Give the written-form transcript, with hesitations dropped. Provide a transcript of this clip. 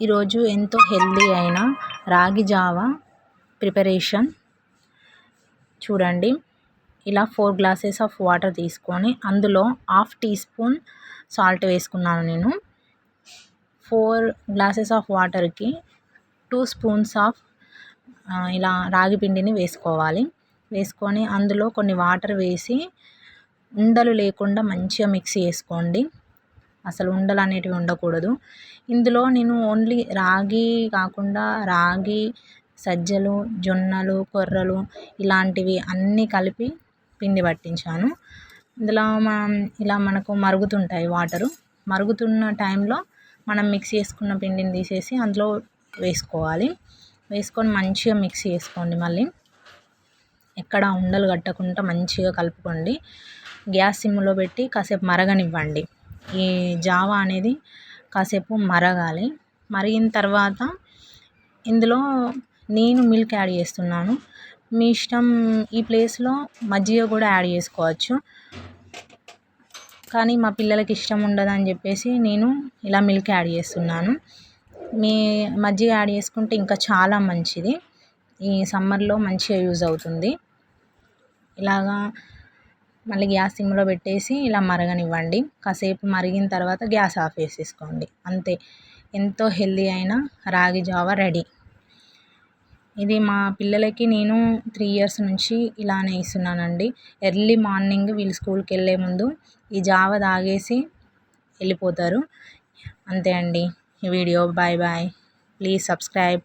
ఈరోజు ఎంతో హెల్దీ అయిన రాగి జావా ప్రిపరేషన్ చూడండి. ఇలా 4 గ్లాసెస్ ఆఫ్ వాటర్ తీసుకొని అందులో హాఫ్ టీ స్పూన్ సాల్ట్ వేసుకున్నాను నేను. 4 గ్లాసెస్ ఆఫ్ వాటర్కి 2 స్పూన్స్ ఆఫ్ ఇలా రాగి పిండిని వేసుకోవాలి. వేసుకొని అందులో కొన్ని వాటర్ వేసి ఉండలు లేకుండా మంచిగా మిక్స్ చేసుకోండి. అసలు ఉండలు అనేటివి ఉండకూడదు. ఇందులో నేను ఓన్లీ రాగి కాకుండా రాగి, సజ్జలు, జొన్నలు, కొర్రలు ఇలాంటివి అన్నీ కలిపి పిండి పట్టించాను. ఇందులో ఇలా మనకు మరుగుతుంటాయి వాటరు. మరుగుతున్న టైంలో మనం మిక్స్ చేసుకున్న పిండిని తీసేసి అందులో వేసుకోవాలి. వేసుకొని మంచిగా మిక్స్ చేసుకోండి. మళ్ళీ ఎక్కడ ఉండలు కట్టకుండా మంచిగా కలుపుకోండి. గ్యాస్ సిమ్లో పెట్టి కాసేపు మరగనివ్వండి. ఈ జావా అనేది కాసేపు మరగాలి. మరిగిన తర్వాత ఇందులో నేను మిల్క్ యాడ్ చేస్తున్నాను. మీ ఇష్టం. ఈ ప్లేస్లో మజ్జిగ కూడా యాడ్ చేసుకోవచ్చు. కానీ మా పిల్లలకి ఇష్టం ఉండదని చెప్పేసి నేను ఇలా మిల్క్ యాడ్ చేస్తున్నాను. మీ మజ్జిగ యాడ్ చేసుకుంటే ఇంకా చాలా మంచిది. ఈ సమ్మర్లో మంచిగా యూజ్ అవుతుంది. ఇలాగా మళ్ళీ గ్యాస్ సిమ్లో పెట్టేసి ఇలా మరగనివ్వండి. కాసేపు మరిగిన తర్వాత గ్యాస్ ఆఫ్ చేసేసుకోండి. అంతే, ఎంతో హెల్దీ అయిన రాగి జావా రెడీ. ఇది మా పిల్లలకి నేను 3 ఇయర్స్ నుంచి ఇలానే ఇస్తున్నానండి. ఎర్లీ మార్నింగ్ వీళ్ళు స్కూల్కి వెళ్ళే ముందు ఈ జావా తాగేసి వెళ్ళిపోతారు. అంతే అండి ఈ video. Bye bye. Please subscribe.